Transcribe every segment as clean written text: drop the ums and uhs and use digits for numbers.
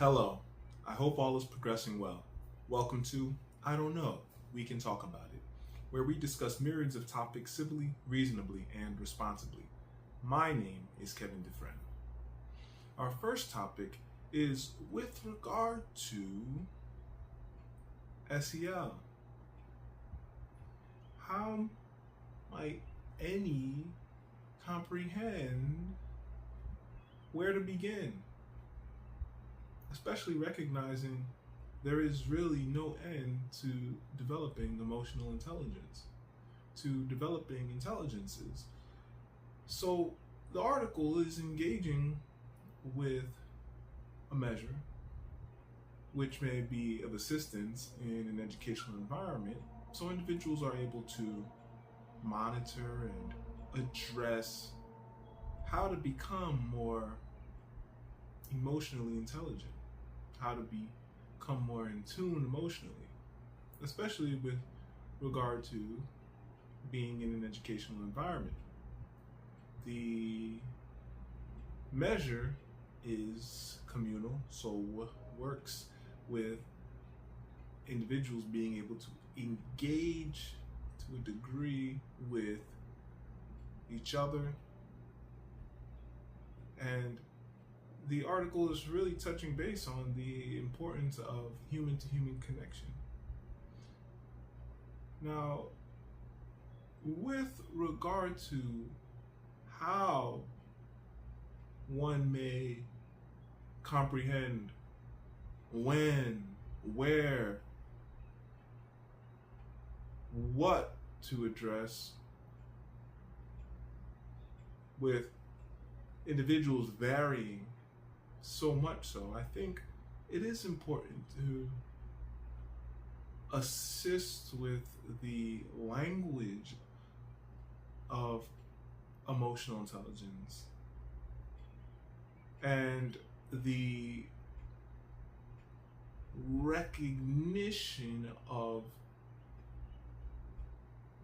Hello, I hope all is progressing well. Welcome to I Don't Know, We Can Talk About It, where we discuss myriads of topics civilly, reasonably, and responsibly. My name is Kevin Dufresne. Our first topic is with regard to SEL. How might any comprehend where to begin? Especially recognizing there is really no end to developing emotional intelligence, to developing intelligences. So the article is engaging with a measure which may be of assistance in an educational environment, so individuals are able to monitor and address how to become more emotionally intelligent, how to become more in tune emotionally, especially with regard to being in an educational environment. The measure is communal, so works with individuals being able to engage to a degree with each other. And the article is really touching base on the importance of human-to-human connection. Now, with regard to how one may comprehend when, where, what to address with individuals varying so much so, I think it is important to assist with the language of emotional intelligence and the recognition of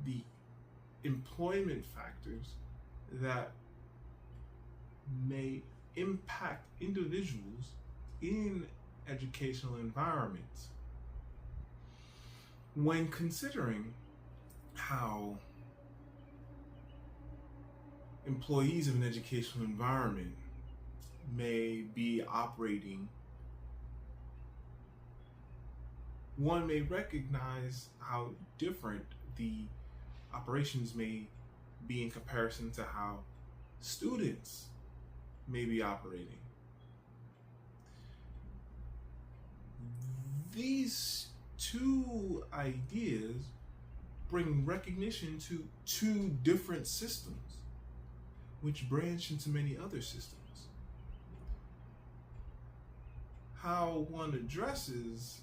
the employment factors that may impact individuals in educational environments. When considering how employees of an educational environment may be operating, one may recognize how different the operations may be in comparison to how students may be operating. These two ideas bring recognition to two different systems, which branch into many other systems. How one addresses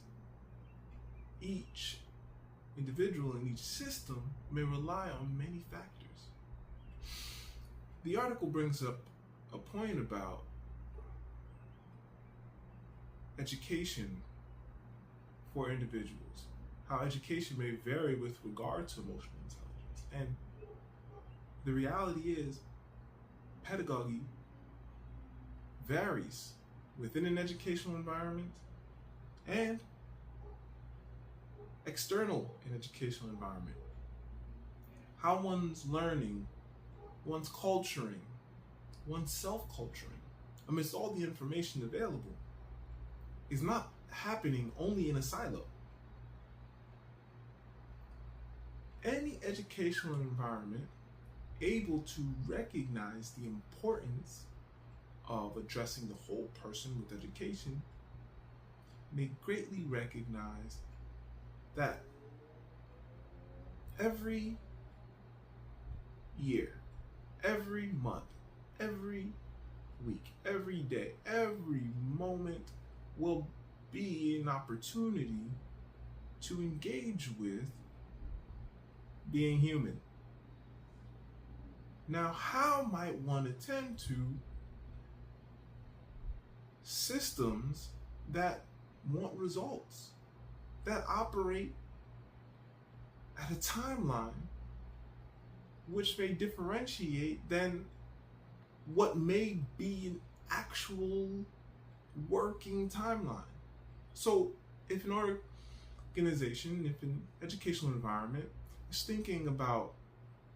each individual in each system may rely on many factors. The article brings up a point about education for individuals, how education may vary with regard to emotional intelligence. And the reality is, pedagogy varies within an educational environment and external in educational environment. How one's learning, one's culturing, one's self-culturing amidst all the information available is not happening only in a silo. Any educational environment able to recognize the importance of addressing the whole person with education may greatly recognize that every year, every month, every week, every day, every moment will be an opportunity to engage with being human. Now, how might one attend to systems that want results, that operate at a timeline which may differentiate than what may be an actual working timeline. So if an organization, if an educational environment is thinking about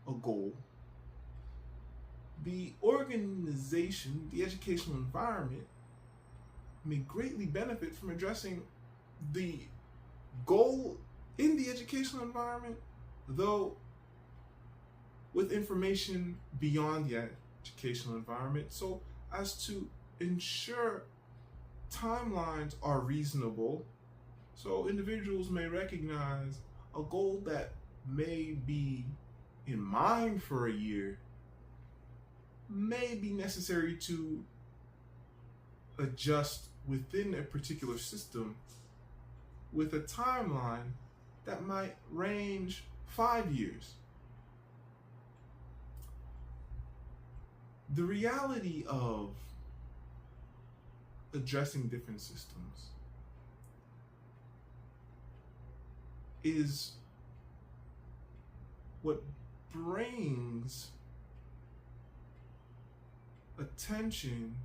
a goal, the organization, the educational environment, may greatly benefit from addressing the goal in the educational environment, though with information beyond the educational environment, so as to ensure timelines are reasonable. So individuals may recognize a goal that may be in mind for a year may be necessary to adjust within a particular system with a timeline that might range 5 years. The reality of addressing different systems is what brings attention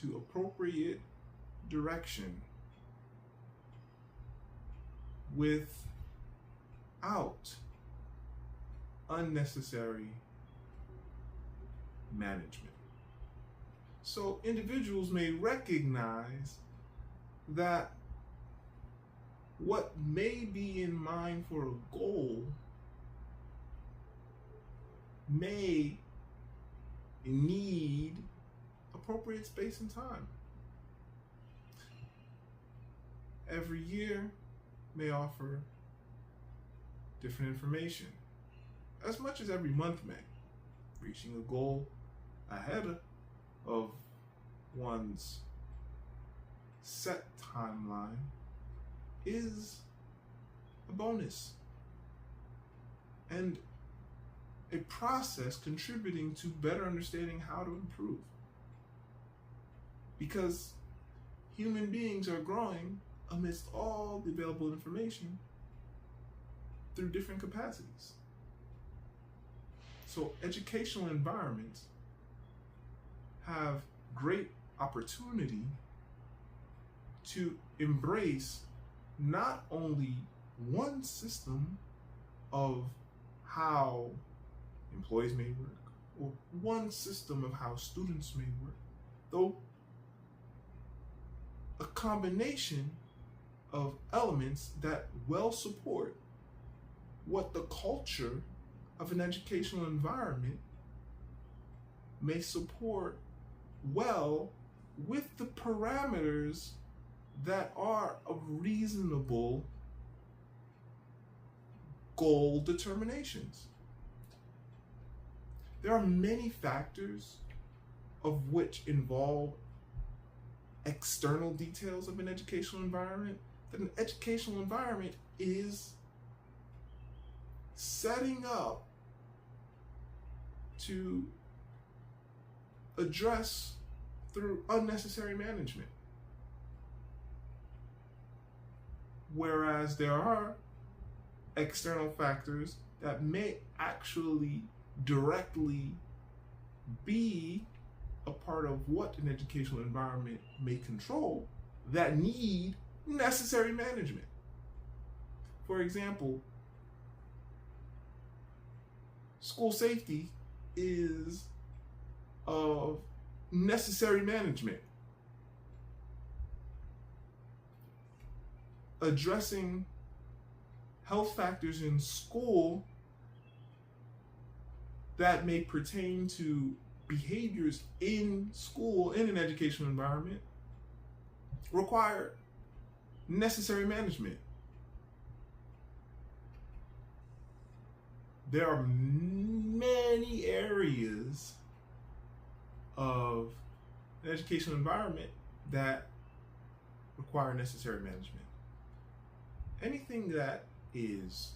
to appropriate direction without unnecessary management. So individuals may recognize that what may be in mind for a goal may need appropriate space and time. Every year may offer different information, as much as every month may. Reaching a goal ahead of one's set timeline is a bonus and a process contributing to better understanding how to improve. Because human beings are growing amidst all the available information through different capacities. So educational environments have great opportunity to embrace not only one system of how employees may work, or one system of how students may work, though a combination of elements that well support what the culture of an educational environment may support well with the parameters that are of reasonable goal determinations. There are many factors of which involve external details of an educational environment that an educational environment is setting up to address through unnecessary management. Whereas there are external factors that may actually directly be a part of what an educational environment may control that need necessary management. For example, school safety is of necessary management. Addressing health factors in school that may pertain to behaviors in school, in an educational environment, require necessary management. There are many areas of an educational environment that require necessary management. Anything that is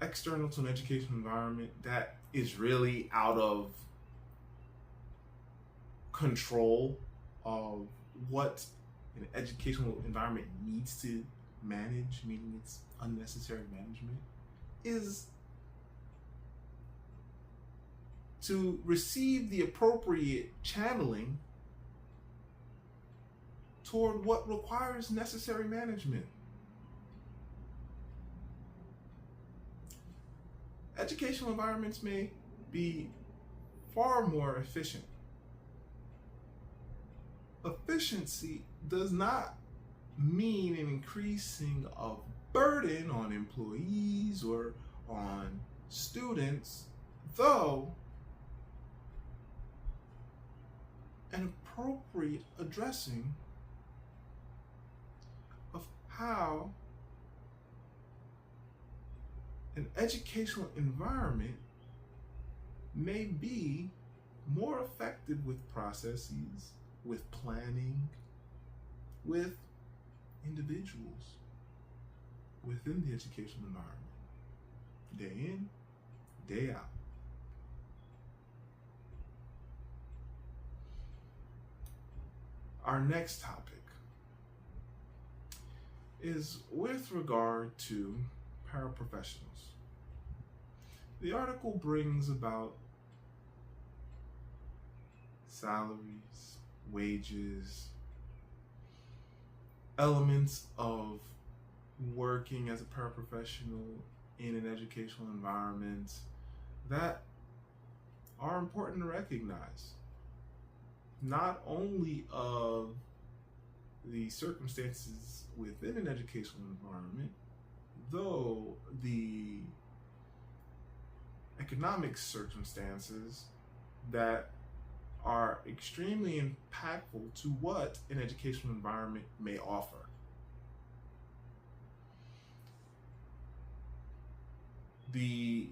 external to an educational environment that is really out of control of what an educational environment needs to manage, meaning it's unnecessary management, is to receive the appropriate channeling toward what requires necessary management. Educational environments may be far more efficient. Efficiency does not mean an increasing of burden on employees or on students, though an appropriate addressing of how an educational environment may be more effective with processes, with planning, with individuals within the educational environment, day in, day out. Our next topic is with regard to paraprofessionals. The article brings about salaries, wages, elements of working as a paraprofessional in an educational environment that are important to recognize. Not only of the circumstances within an educational environment, though the economic circumstances that are extremely impactful to what an educational environment may offer. The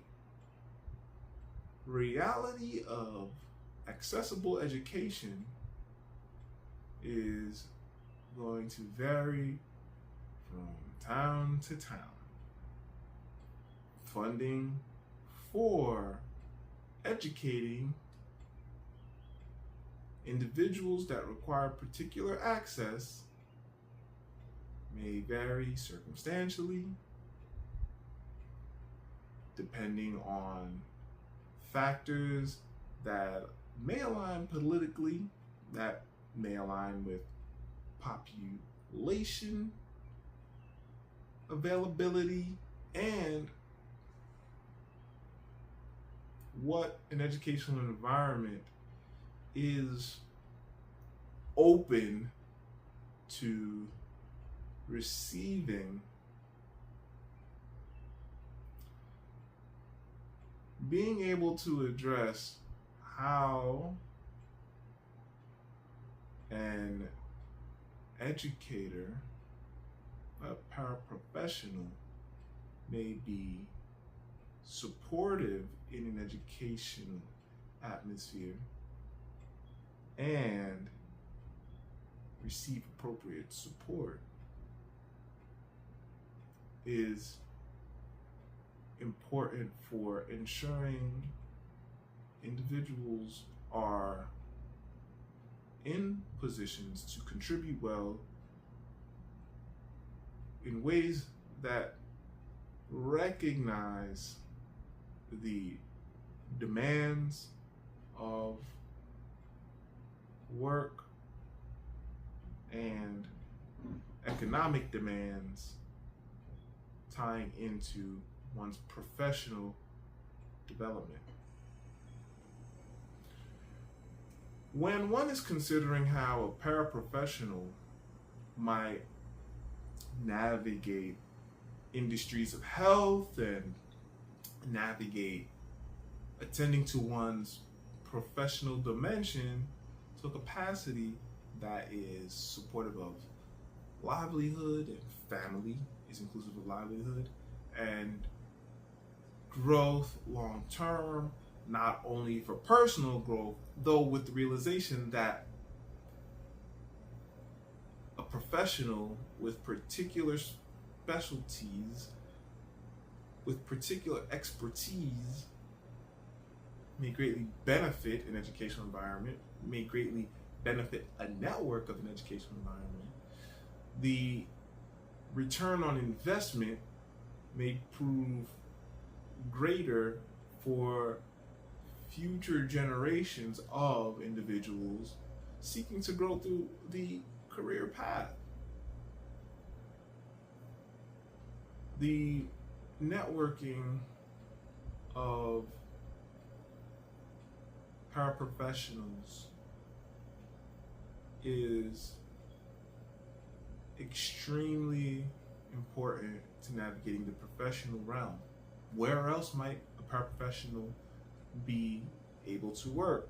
reality of accessible education is going to vary from town to town. Funding for educating individuals that require particular access may vary circumstantially, depending on factors that may align politically, that may align with population availability, and what an educational environment is open to receiving. Being able to address how an educator, a paraprofessional, may be supportive in an educational atmosphere and receive appropriate support is important for ensuring individuals are in positions to contribute well in ways that recognize the demands of work and economic demands tying into one's professional development. When one is considering how a paraprofessional might navigate industries of health and navigate attending to one's professional dimension to a capacity that is supportive of livelihood, and family is inclusive of livelihood, and growth long term, not only for personal growth, though with the realization that a professional with particular specialties, with particular expertise, may greatly benefit an educational environment, may greatly benefit a network of an educational environment. The return on investment may prove greater for future generations of individuals seeking to grow through the career path. The networking of paraprofessionals is extremely important to navigating the professional realm. Where else might a paraprofessional be able to work?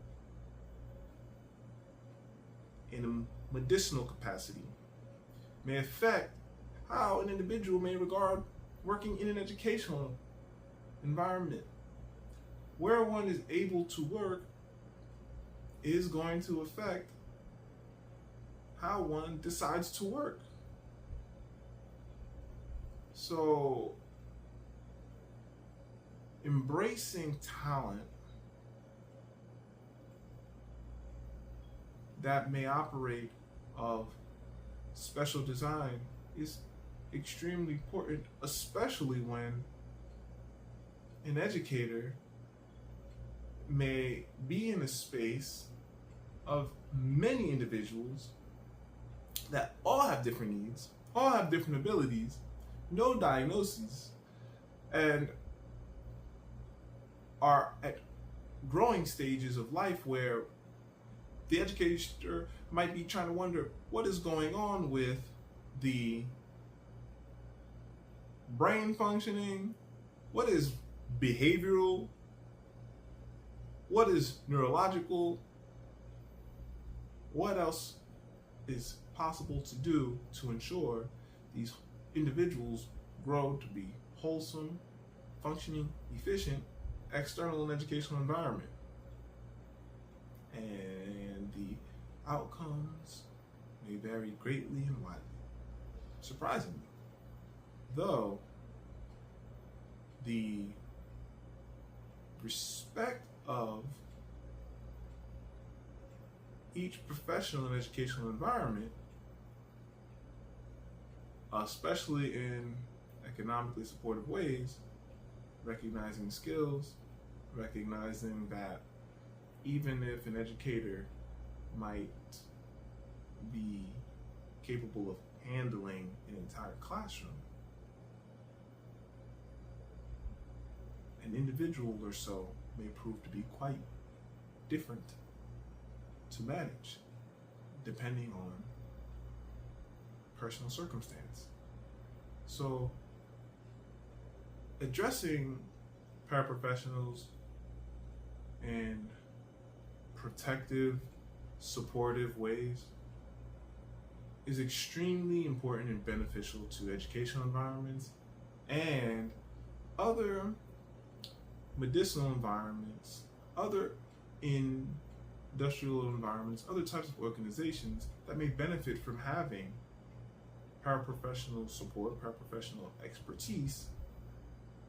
In a medicinal capacity, may affect how an individual may regard working in an educational environment. Where one is able to work is going to affect how one decides to work. So, embracing talent that may operate of special design is extremely important, especially when an educator may be in a space of many individuals that all have different needs, all have different abilities, no diagnoses, and are at growing stages of life where the educator might be trying to wonder what is going on with the brain functioning, what is behavioral, what is neurological, what else is possible to do to ensure these individuals grow to be wholesome, functioning, efficient, external and educational environment. And the outcomes may vary greatly and widely. Surprisingly, though, the respect of each professional and educational environment, especially in economically supportive ways, recognizing skills, recognizing that even if an educator might be capable of handling an entire classroom, an individual or so may prove to be quite different to manage, depending on personal circumstance. So, addressing paraprofessionals in protective, supportive ways is extremely important and beneficial to educational environments and other medicinal environments, other industrial environments, other types of organizations that may benefit from having paraprofessional support, paraprofessional expertise.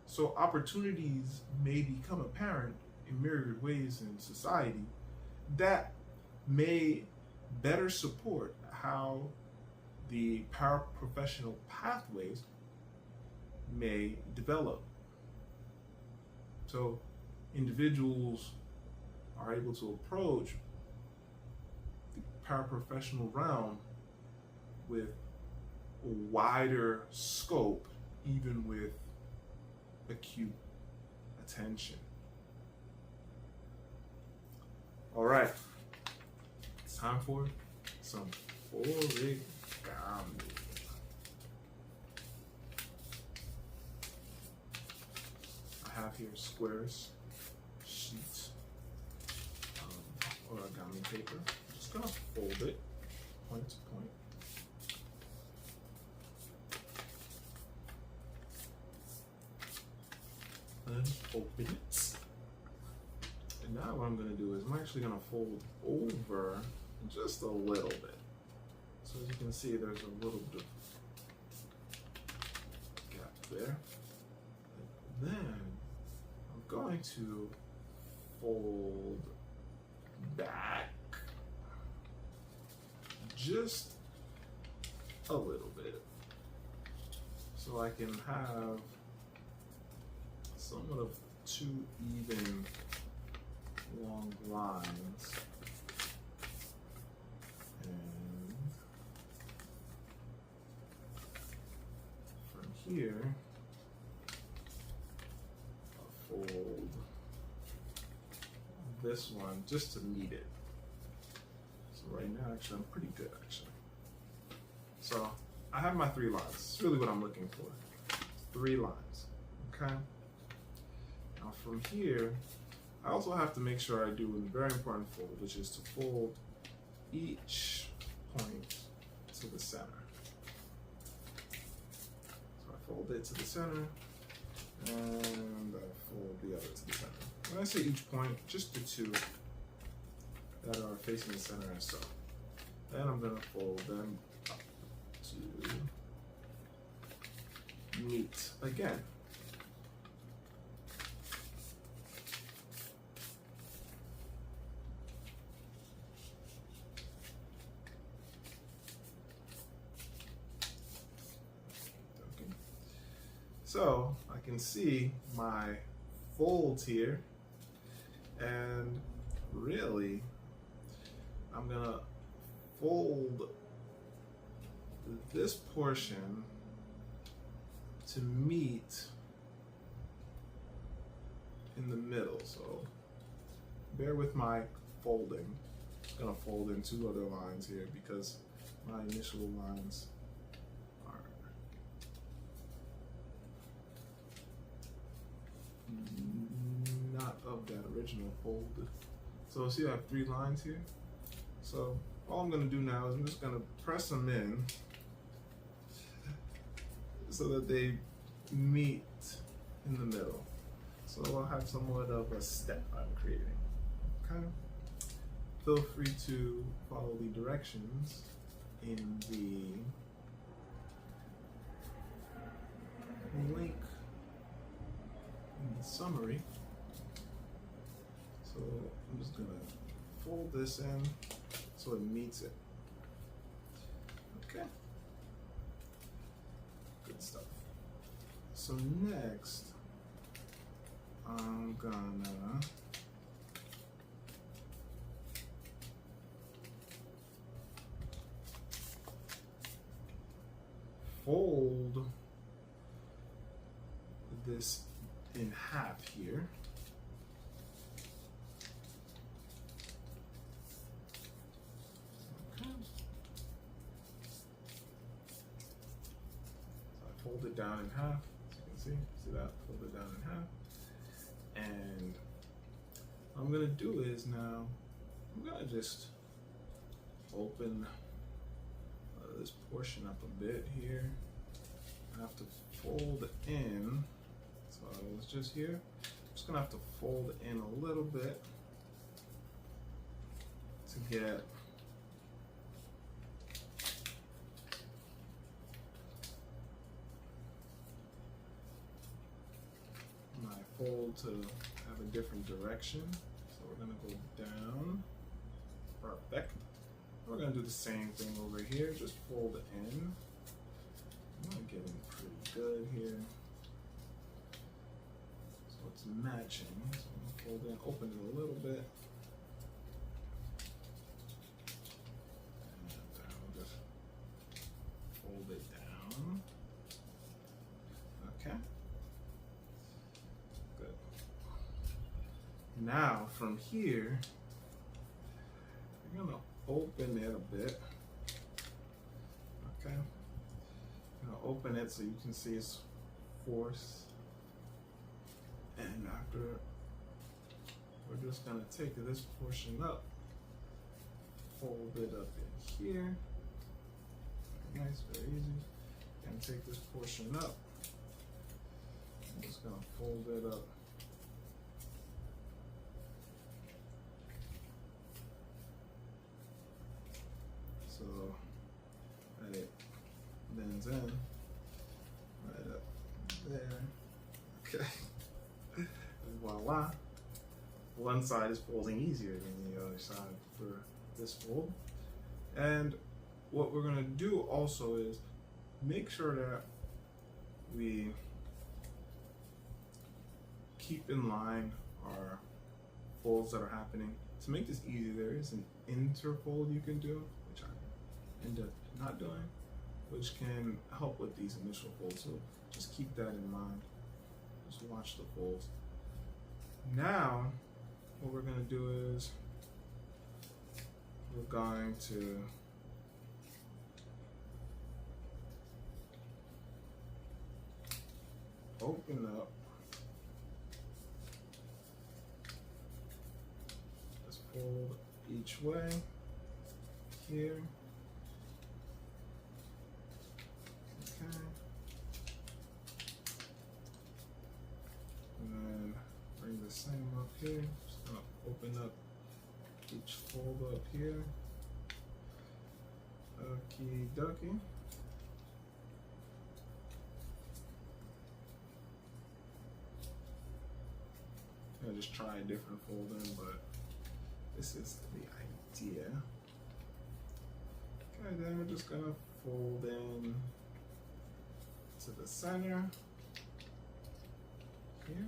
So opportunities may become apparent in myriad ways in society that may better support how the paraprofessional pathways may develop. So individuals are able to approach the paraprofessional realm with a wider scope, even with acute attention. All right, it's time for some origami. I have here squares, sheet, origami paper. I'm just gonna fold it point to point. And open it. And now what I'm gonna do is I'm actually gonna fold over just a little bit. So as you can see, there's a little bit of gap there. And then I'm going to fold back just a little bit so I can have somewhat of two even long lines. And here, I'll fold this one just to meet it. So right now, actually, I'm pretty good, actually. So I have my 3 lines. It's really what I'm looking for. 3 lines, okay? Now from here, I also have to make sure I do a very important fold, which is to fold each point to the center. So I fold it to the center, and I fold the other to the center. When I say each point, just the 2 that are facing the center as so. Then I'm gonna fold them up to meet again. Okay. So I can see my folds here, and really I'm gonna fold this portion to meet in the middle. So bear with my folding. I'm gonna fold in 2 other lines here because my initial lines are not of that original fold. So see I have 3 lines here. So all I'm gonna do now is I'm just gonna press them in so that they meet in the middle. So I'll have somewhat of a step I'm creating, okay? Feel free to follow the directions in the link in the summary. So I'm just gonna fold this in so it meets it. Okay. Good stuff. So next, I'm gonna fold this in half here. Okay. So I fold it down in half, as you can see that? Fold it down in half. And what I'm gonna do is now, I'm gonna just open this portion up a bit here. I have to fold in, so it's just here. I'm just gonna have to fold in a little bit to get my fold to have a different direction. So we're gonna go down, perfect. We're gonna do the same thing over here, just fold it in. I'm getting pretty good here. So it's matching. So I'm gonna fold in, open it a little bit. And I'll just fold it down. Okay. Good. Now from here, you're gonna open it a bit. Okay. Open it so you can see its force. And after, we're just gonna take this portion up, fold it up in here. Very nice, very easy. And take this portion up. I'm just gonna fold it up. So that it bends in right up there. Okay. And voila. One side is folding easier than the other side for this fold. And what we're gonna do also is make sure that we keep in line our folds that are happening. To make this easy, there is an interfold you can do, which I end up not doing, which can help with these initial folds. So just keep that in mind. Just watch the folds. Now, what we're going to do is we're going to open up. Let's fold each way here. Okay. And then bring the same up here. Just gonna open up each fold up here. Okie dokie. I'll just try a different folding, but this is the idea. Okay, then we're just gonna fold in to the center here,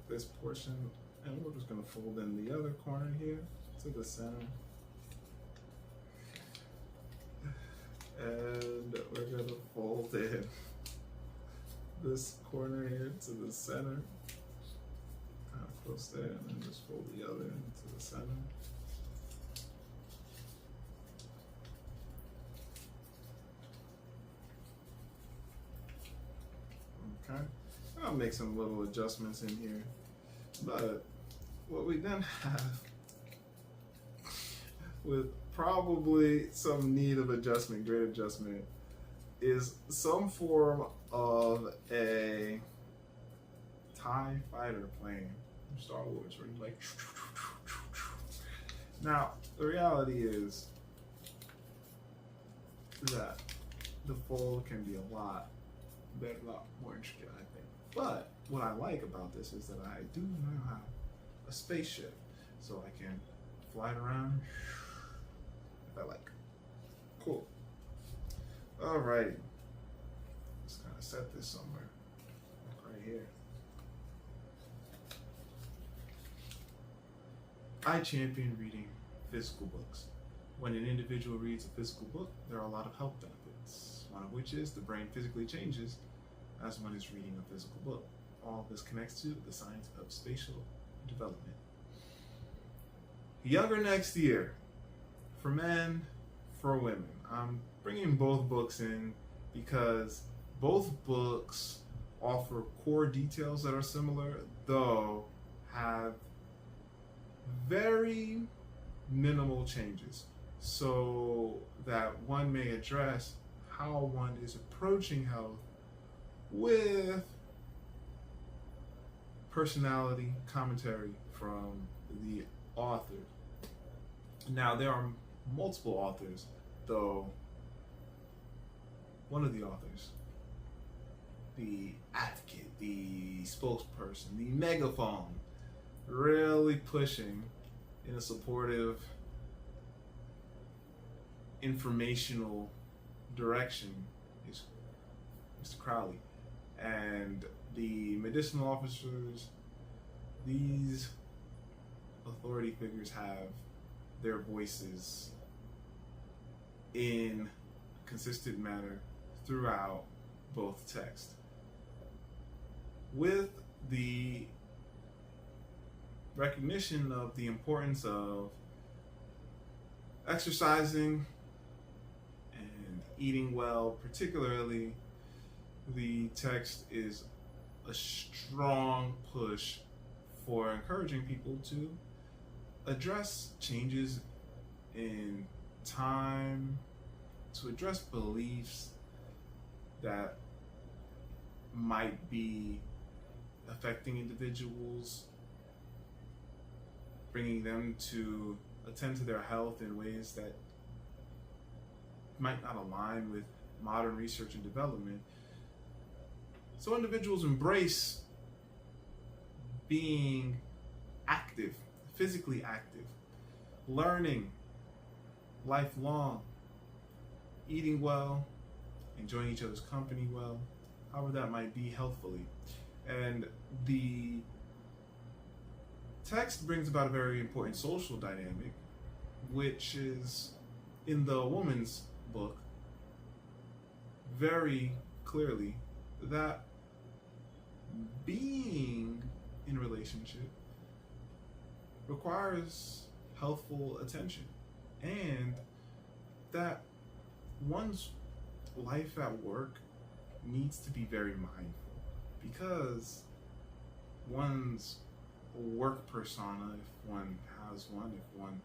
this portion, and we're just gonna fold in the other corner here to the center. And we're gonna fold in this corner here to the center, kind of close there, and then just fold the other into the center. Okay, I'll make some little adjustments in here, but what we then have, with probably some need of adjustment, great adjustment, is some form of a TIE fighter plane from Star Wars, where you're like, now the reality is that the fold can be a lot better, a lot more intricate, I think. But what I like about this is that I do now have a spaceship, so I can fly it around if I like. Cool. Alrighty. Just kind of set this somewhere, like right here. I champion reading physical books. When an individual reads a physical book, there are a lot of health benefits, one of which is the brain physically changes as one is reading a physical book. All this connects to the science of spatial development. Younger next year, for men, for women. I'm bringing both books in because both books offer core details that are similar, though have very minimal changes, so that one may address how one is approaching health with personality commentary from the author. Now, there are multiple authors, though one of the authors, the advocate, the spokesperson, the megaphone, really pushing in a supportive, informational direction is Mr. Crowley. And the medicinal officers, these authority figures have their voices in a consistent manner throughout both texts, with the recognition of the importance of exercising and eating well. Particularly, the text is a strong push for encouraging people to address changes in time, to address beliefs that might be affecting individuals, bringing them to attend to their health in ways that might not align with modern research and development. So individuals embrace being active, physically active, learning lifelong, eating well, enjoying each other's company well, however that might be, healthfully. And the text brings about a very important social dynamic, which is in the woman's book, very clearly that being in a relationship requires healthful attention, and that one's life at work needs to be very mindful, because one's work persona, if one has one, if one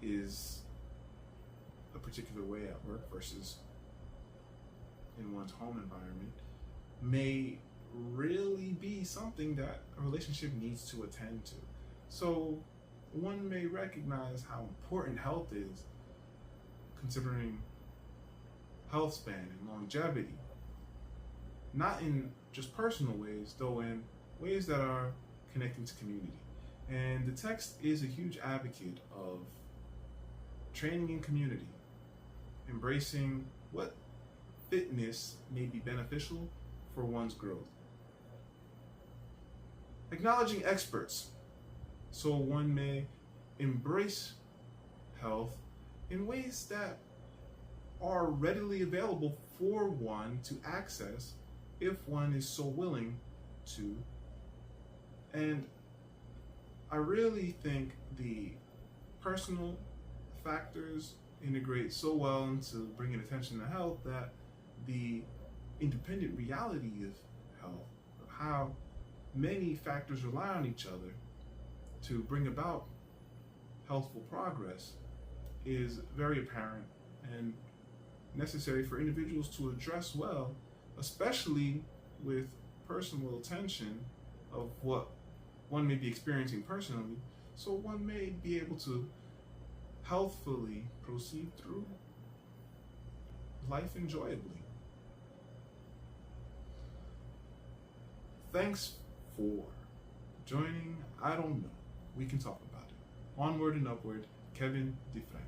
is a particular way at work versus in one's home environment, may really be something that a relationship needs to attend to. So one may recognize how important health is, considering health span and longevity, not in just personal ways, though in ways that are connecting to community. And the text is a huge advocate of training in community, embracing what fitness may be beneficial for one's growth, acknowledging experts so one may embrace health in ways that are readily available for one to access if one is so willing to. And I really think the personal factors integrate so well into bringing attention to health that the independent reality of health, of how many factors rely on each other to bring about healthful progress, is very apparent and necessary for individuals to address well, especially with personal attention of what one may be experiencing personally, so one may be able to healthfully proceed through life enjoyably. Thanks for joining. I don't know. We can talk about it. Onward and Upward, Kevin Dufresne.